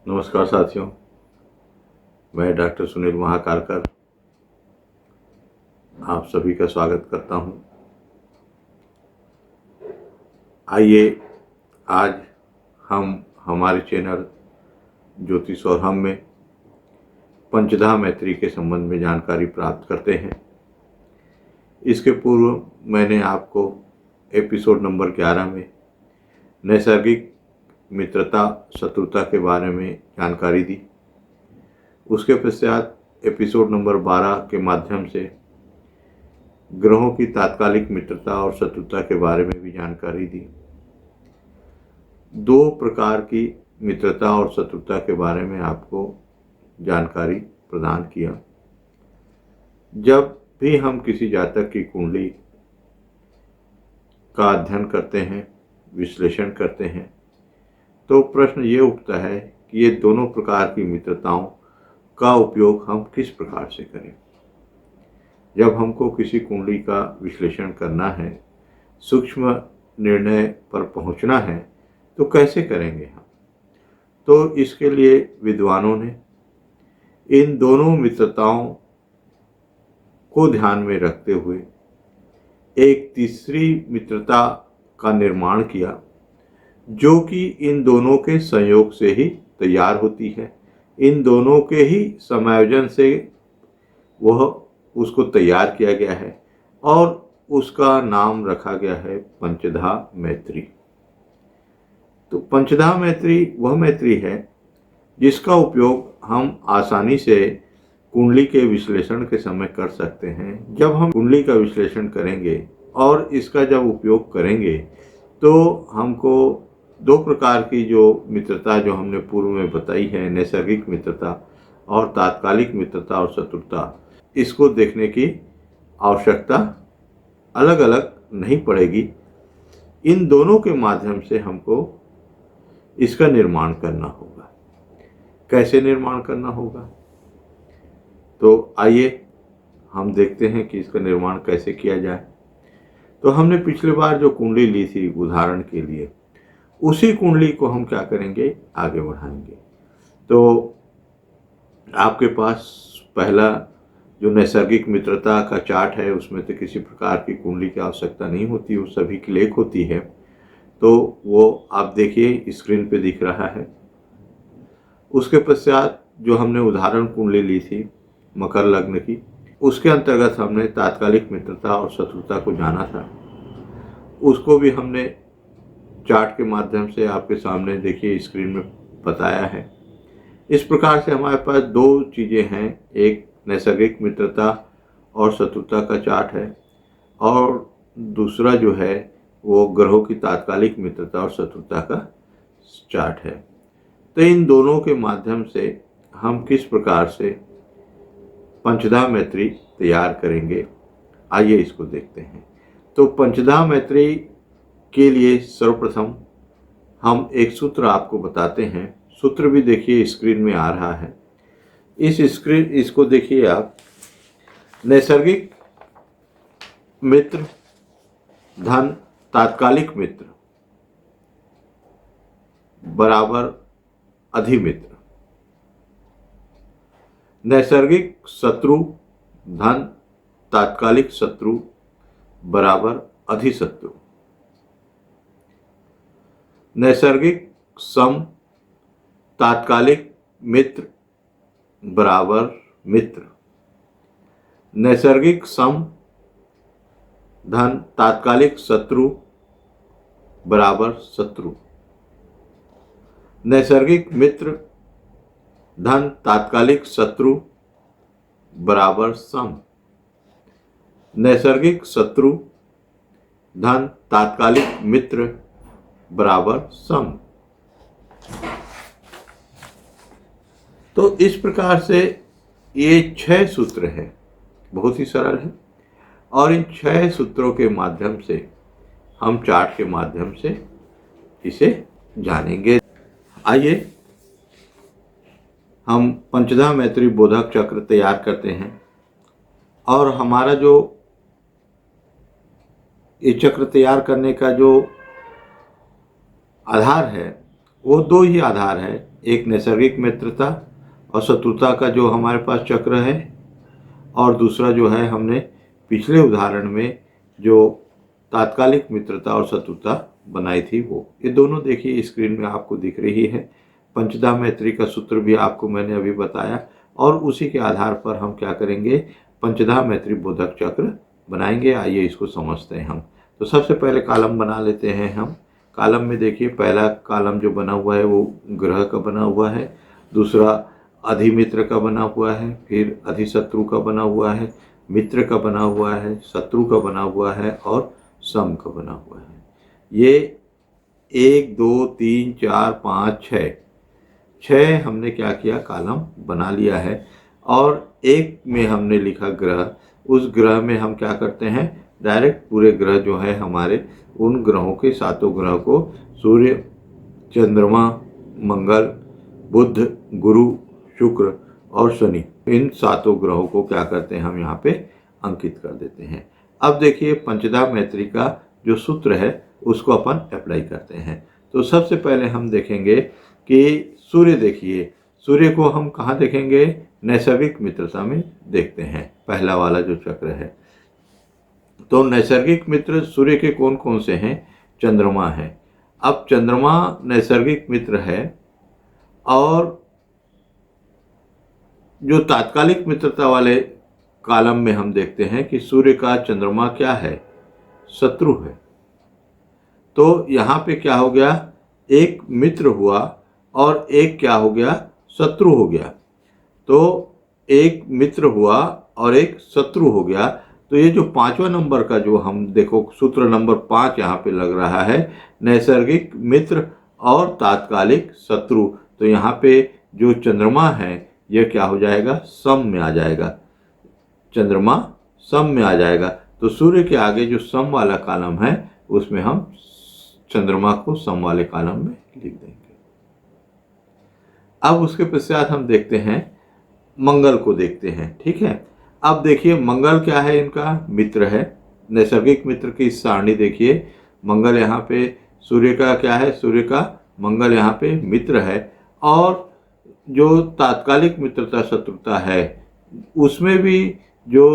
नमस्कार साथियों, मैं डॉक्टर सुनील महाकालकर आप सभी का स्वागत करता हूं। आइए आज हम हमारे चैनल ज्योतिष और हम में पंचधा मैत्री के संबंध में जानकारी प्राप्त करते हैं। इसके पूर्व मैंने आपको एपिसोड नंबर 11 में नैसर्गिक मित्रता शत्रुता के बारे में जानकारी दी। उसके पश्चात एपिसोड नंबर 12 के माध्यम से ग्रहों की तात्कालिक मित्रता और शत्रुता के बारे में भी जानकारी दी। दो प्रकार की मित्रता और शत्रुता के बारे में आपको जानकारी प्रदान किया। जब भी हम किसी जातक की कुंडली का अध्ययन करते हैं, विश्लेषण करते हैं, तो प्रश्न ये उठता है कि ये दोनों प्रकार की मित्रताओं का उपयोग हम किस प्रकार से करें। जब हमको किसी कुंडली का विश्लेषण करना है, सूक्ष्म निर्णय पर पहुंचना है, तो कैसे करेंगे हम? तो इसके लिए विद्वानों ने इन दोनों मित्रताओं को ध्यान में रखते हुए एक तीसरी मित्रता का निर्माण किया, जो कि इन दोनों के संयोग से ही तैयार होती है। इन दोनों के ही समायोजन से वह उसको तैयार किया गया है और उसका नाम रखा गया है पंचधा मैत्री। तो पंचधा मैत्री वह मैत्री है जिसका उपयोग हम आसानी से कुंडली के विश्लेषण के समय कर सकते हैं। जब हम कुंडली का विश्लेषण करेंगे और इसका जब उपयोग करेंगे तो हमको दो प्रकार की जो मित्रता जो हमने पूर्व में बताई है, नैसर्गिक मित्रता और तात्कालिक मित्रता और शत्रुता, इसको देखने की आवश्यकता अलग अलग नहीं पड़ेगी। इन दोनों के माध्यम से हमको इसका निर्माण करना होगा। कैसे निर्माण करना होगा? तो आइए हम देखते हैं कि इसका निर्माण कैसे किया जाए। तो हमने पिछले बार जो कुंडली ली थी उदाहरण के लिए, उसी कुंडली को हम क्या करेंगे, आगे बढ़ाएंगे। तो आपके पास पहला जो नैसर्गिक मित्रता का चार्ट है, उसमें तो किसी प्रकार की कुंडली की आवश्यकता नहीं होती, वो सभी की लेख होती है। तो वो आप देखिए स्क्रीन पे दिख रहा है। उसके पश्चात जो हमने उदाहरण कुंडली ली थी मकर लग्न की, उसके अंतर्गत हमने तात्कालिक मित्रता और शत्रुता को जाना था। उसको भी हमने चार्ट के माध्यम से आपके सामने देखिए स्क्रीन में बताया है। इस प्रकार से हमारे पास दो चीज़ें हैं, एक नैसर्गिक मित्रता और शत्रुता का चार्ट है और दूसरा जो है वो ग्रहों की तात्कालिक मित्रता और शत्रुता का चार्ट है। तो इन दोनों के माध्यम से हम किस प्रकार से पंचधा मैत्री तैयार करेंगे, आइए इसको देखते हैं। तो पंचधा मैत्री के लिए सर्वप्रथम हम एक सूत्र आपको बताते हैं। सूत्र भी देखिए स्क्रीन में आ रहा है। इसको देखिए आप। नैसर्गिक मित्र धन तात्कालिक मित्र बराबर अधिमित्र। नैसर्गिक शत्रु धन तात्कालिक शत्रु बराबर अधिशत्रु। नैसर्गिक सम तात्कालिक मित्र बराबर मित्र। नैसर्गिक सम धन तात्कालिक शत्रु बराबर शत्रु। नैसर्गिक मित्र धन तात्कालिक शत्रु बराबर सम। नैसर्गिक शत्रु धन तात्कालिक मित्र बराबर सम। तो इस प्रकार से ये 6 सूत्र हैं, बहुत ही सरल है। और इन 6 सूत्रों के माध्यम से हम चार्ट के माध्यम से इसे जानेंगे। आइए हम पंचधा मैत्री बोधक चक्र तैयार करते हैं और हमारा जो ये चक्र तैयार करने का जो आधार है वो दो ही आधार है। एक नैसर्गिक मित्रता और शत्रुता का जो हमारे पास चक्र है, और दूसरा जो है हमने पिछले उदाहरण में जो तात्कालिक मित्रता और शत्रुता बनाई थी वो। ये दोनों देखिए स्क्रीन में आपको दिख रही है। पंचधा मैत्री का सूत्र भी आपको मैंने अभी बताया, और उसी के आधार पर हम क्या करेंगे, पंचधा मैत्री बोधक चक्र बनाएंगे। आइए इसको समझते हैं हम। तो सबसे पहले कॉलम बना लेते हैं हम। कॉलम में देखिए पहला कॉलम जो बना हुआ है वो ग्रह का बना हुआ है, दूसरा अधिमित्र का बना हुआ है, फिर अधिशत्रु का बना हुआ है, मित्र का बना हुआ है, शत्रु का बना हुआ है और सम का बना हुआ है। ये 1 2 3 4 5 6 हमने क्या किया, कॉलम बना लिया है। और एक में हमने लिखा ग्रह। उस ग्रह में हम क्या करते हैं, डायरेक्ट पूरे ग्रह जो है हमारे, उन ग्रहों के 7 ग्रह को सूर्य, चंद्रमा, मंगल, बुध, गुरु, शुक्र और शनि, इन 7 ग्रहों को क्या करते हैं हम यहाँ पे अंकित कर देते हैं। अब देखिए पंचधा मैत्री का जो सूत्र है उसको अपन अप्लाई करते हैं। तो सबसे पहले हम देखेंगे कि सूर्य, देखिए सूर्य को हम कहाँ देखेंगे, नैसर्गिक मित्रता में देखते हैं, पहला वाला जो चक्र है। तो नैसर्गिक मित्र सूर्य के कौन कौन से हैं, चंद्रमा है। अब चंद्रमा नैसर्गिक मित्र है, और जो तात्कालिक मित्रता वाले कॉलम में हम देखते हैं कि सूर्य का चंद्रमा क्या है, शत्रु है। तो यहाँ पे क्या हो गया, एक मित्र हुआ और एक क्या हो गया, शत्रु हो गया। तो एक मित्र हुआ और एक शत्रु हो गया। तो ये जो 5वां नंबर का जो हम देखो सूत्र नंबर 5 यहाँ पे लग रहा है, नैसर्गिक मित्र और तात्कालिक शत्रु। तो यहाँ पे जो चंद्रमा है ये क्या हो जाएगा, सम में आ जाएगा, चंद्रमा सम में आ जाएगा। तो सूर्य के आगे जो सम वाला कॉलम है उसमें हम चंद्रमा को सम वाले कॉलम में लिख देंगे। अब उसके पश्चात हम देखते हैं मंगल को देखते हैं, ठीक है। अब देखिए मंगल क्या है, इनका मित्र है, नैसर्गिक मित्र की सारणी देखिए। मंगल यहाँ पे सूर्य का क्या है, सूर्य का मंगल यहाँ पे मित्र है। और जो तात्कालिक मित्रता शत्रुता है उसमें भी जो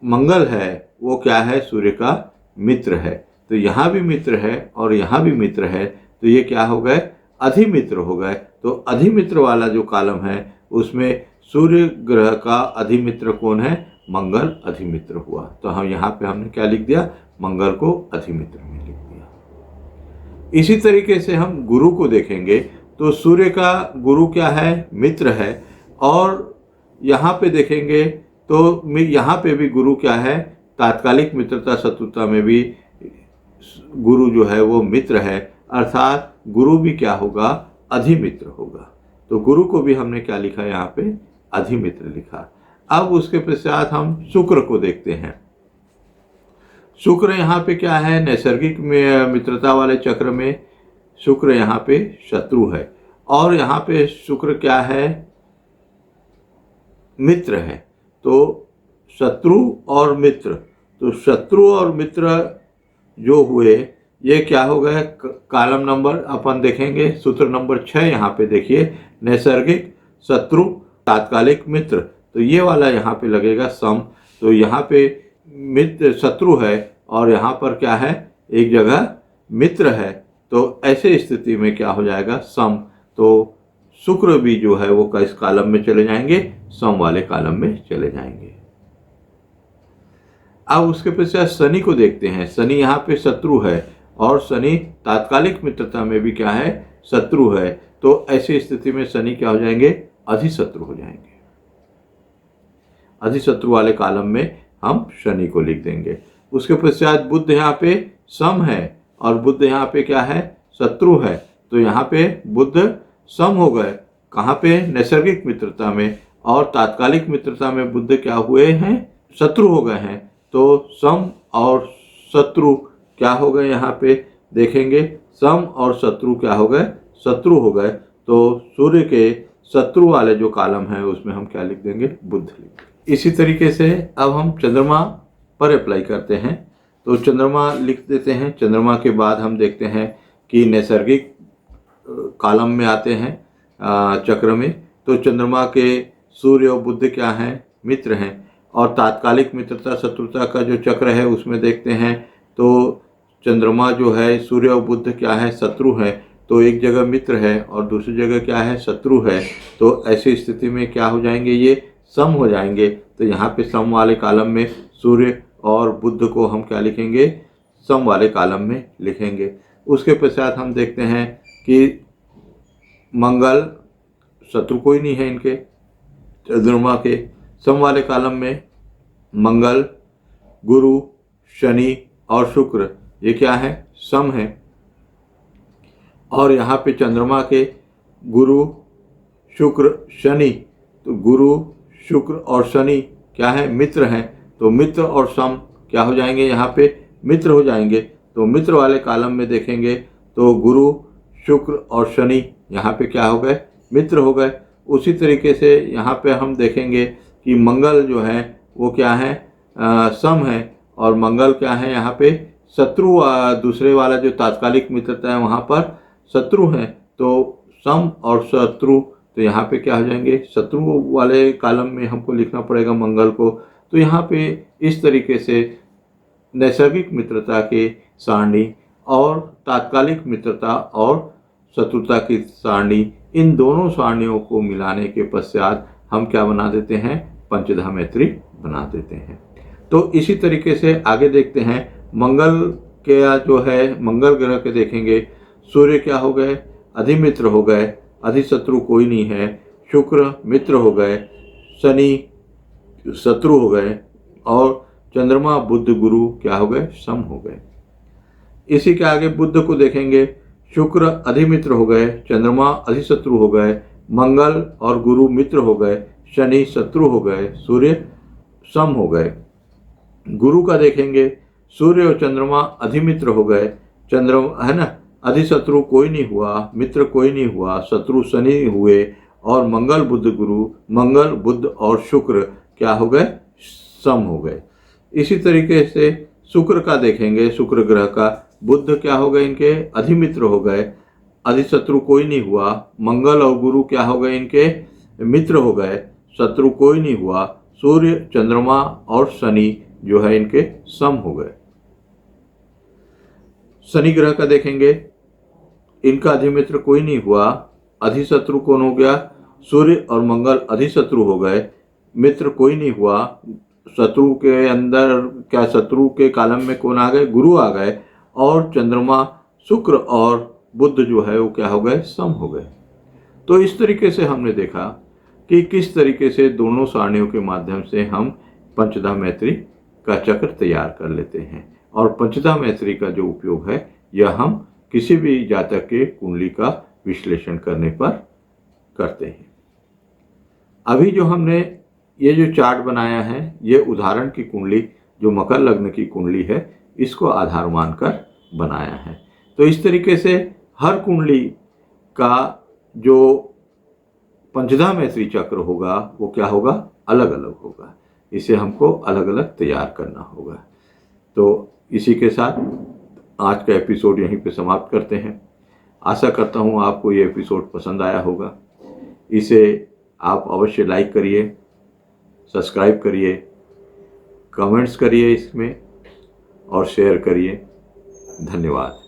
मंगल है वो क्या है, सूर्य का मित्र है। तो यहाँ भी मित्र है और यहाँ भी मित्र है। तो ये क्या हो गए, अधिमित्र हो गए। तो अधिमित्र वाला जो कॉलम है उसमें सूर्य ग्रह का अधिमित्र कौन है, मंगल अधिमित्र हुआ। तो हम यहाँ पे हमने क्या लिख दिया, मंगल को अधिमित्र में लिख दिया। इसी तरीके से हम गुरु को देखेंगे। तो सूर्य का गुरु क्या है, मित्र है। और यहाँ पे देखेंगे तो यहाँ पे भी गुरु क्या है, तात्कालिक मित्रता शत्रुता में भी गुरु जो है वो मित्र है, अर्थात गुरु भी क्या होगा, अधिमित्र होगा। तो गुरु को भी हमने क्या लिखा, यहाँ पे अधिमित्र लिखा। अब उसके पश्चात हम शुक्र को देखते हैं। शुक्र यहाँ पे क्या है, नैसर्गिक मित्रता वाले चक्र में शुक्र यहाँ पे शत्रु है। और यहाँ पे शुक्र क्या है, मित्र है। तो शत्रु और मित्र, तो शत्रु और मित्र जो हुए ये क्या हो गए, कॉलम नंबर अपन देखेंगे सूत्र नंबर 6 यहाँ पे देखिए, नैसर्गिक शत्रु तात्कालिक मित्र। तो ये वाला यहाँ पे लगेगा सम। तो यहाँ पे मित्र शत्रु है और यहाँ पर क्या है, एक जगह मित्र है। तो ऐसे स्थिति में क्या हो जाएगा, सम। तो शुक्र भी जो है वो किस कॉलम में चले जाएंगे, सम वाले कॉलम में चले जाएंगे। अब उसके पश्चात शनि को देखते हैं। शनि यहाँ पे शत्रु है और शनि तात्कालिक मित्रता में भी क्या है, शत्रु है। तो ऐसी स्थिति में शनि क्या हो जाएंगे, अधिशत्रु हो जाएंगे। अधिशत्रु वाले कॉलम में हम शनि को लिख देंगे। उसके पश्चात बुध यहाँ पे सम है और बुध यहाँ पे क्या है, शत्रु है। तो यहाँ पे बुध सम हो गए, कहाँ पे, नैसर्गिक मित्रता में। और तात्कालिक मित्रता में बुध क्या हुए हैं, शत्रु हो गए हैं। तो सम और शत्रु क्या हो गए, यहाँ पे देखेंगे सम और शत्रु क्या हो गए, शत्रु हो गए। तो सूर्य के शत्रु वाले जो कॉलम है उसमें हम क्या लिख देंगे, बुध लिख देंगे। इसी तरीके से अब हम चंद्रमा पर अप्लाई करते हैं। तो चंद्रमा लिख देते हैं। चंद्रमा के बाद हम देखते हैं कि नैसर्गिक कॉलम में आते हैं, चक्र में, तो चंद्रमा के सूर्य और बुध क्या हैं, मित्र हैं। और तात्कालिक मित्रता शत्रुता का जो चक्र है उसमें देखते हैं तो चंद्रमा जो है सूर्य और बुध क्या है, शत्रु है। तो एक जगह मित्र है और दूसरी जगह क्या है, शत्रु है। तो ऐसी स्थिति में क्या हो जाएंगे, ये सम हो जाएंगे। तो यहाँ पे सम वाले कॉलम में सूर्य और बुध को हम क्या लिखेंगे, सम वाले कॉलम में लिखेंगे। उसके पश्चात हम देखते हैं कि मंगल शत्रु कोई नहीं है इनके, चंद्रमा के। सम वाले कॉलम में मंगल, गुरु, शनि और शुक्र ये क्या है, सम है। और यहाँ पे चंद्रमा के गुरु, शुक्र, शनि, तो गुरु, शुक्र और शनि क्या है, मित्र हैं। तो मित्र और सम क्या हो जाएंगे, यहाँ पे मित्र हो जाएंगे। तो मित्र वाले कॉलम में देखेंगे तो गुरु, शुक्र और शनि यहाँ पे क्या हो गए, मित्र हो गए। उसी तरीके से यहाँ पे हम देखेंगे कि मंगल जो है वो क्या है, सम है। और मंगल क्या है, यहाँ पे शत्रु, दूसरे वाला जो तात्कालिक मित्रता है वहाँ पर शत्रु हैं। तो सम और शत्रु, तो यहाँ पे क्या हो जाएंगे, शत्रु वाले कॉलम में हमको लिखना पड़ेगा मंगल को। तो यहाँ पे इस तरीके से नैसर्गिक मित्रता के सारणी और तात्कालिक मित्रता और शत्रुता की सारणी, इन दोनों सारणियों को मिलाने के पश्चात हम क्या बना देते हैं, पंचधा मैत्री बना देते हैं। तो इसी तरीके से आगे देखते हैं मंगल के जो है, मंगल ग्रह के देखेंगे, सूर्य क्या हो गए, अधिमित्र हो गए, अधिशत्रु कोई नहीं है। शुक्र मित्र हो गए, शनि शत्रु हो गए और चंद्रमा बुध गुरु क्या हो गए, सम हो गए। इसी के आगे बुध को देखेंगे, शुक्र अधिमित्र हो गए, चंद्रमा अधिशत्रु हो गए, मंगल और गुरु मित्र हो गए, शनि शत्रु हो गए, सूर्य सम हो गए। गुरु का देखेंगे, सूर्य और चंद्रमा अधिमित्र हो गए, चंद्रमा है ना, अधिशत्रु कोई नहीं हुआ, मित्र कोई नहीं हुआ, शत्रु शनि हुए। और मंगल बुध गुरु, मंगल बुध और शुक्र क्या हो गए, सम हो गए। इसी तरीके से शुक्र का देखेंगे, शुक्र ग्रह का, बुध क्या हो गए इनके, अधिमित्र हो गए, अधिशत्रु कोई नहीं हुआ। मंगल और गुरु क्या हो गए इनके, मित्र हो गए, शत्रु कोई नहीं हुआ। सूर्य, चंद्रमा और शनि जो है इनके सम हो गए। शनि ग्रह का देखेंगे, इनका अधिमित्र कोई नहीं हुआ, अधिशत्रु कौन हो गया, सूर्य और मंगल अधिशत्रु हो गए, मित्र कोई नहीं हुआ। शत्रु के अंदर क्या, शत्रु के कॉलम में कौन आ गए, गुरु आ गए। और चंद्रमा, शुक्र और बुध जो है वो क्या हो गए, सम हो गए। तो इस तरीके से हमने देखा कि किस तरीके से दोनों सारणियों के माध्यम से हम पंचधा मैत्री का चक्र तैयार कर लेते हैं। और पंचधा मैत्री का जो उपयोग है यह हम किसी भी जातक के कुंडली का विश्लेषण करने पर करते हैं। अभी जो हमने ये जो चार्ट बनाया है, ये उदाहरण की कुंडली जो मकर लग्न की कुंडली है इसको आधार मानकर बनाया है। तो इस तरीके से हर कुंडली का जो पंचधा मैत्री चक्र होगा वो क्या होगा, अलग अलग होगा। इसे हमको अलग अलग तैयार करना होगा। तो इसी के साथ आज का एपिसोड यहीं पे समाप्त करते हैं। आशा करता हूँ आपको ये एपिसोड पसंद आया होगा। इसे आप अवश्य लाइक करिए, सब्सक्राइब करिए, कमेंट्स करिए इसमें और शेयर करिए। धन्यवाद।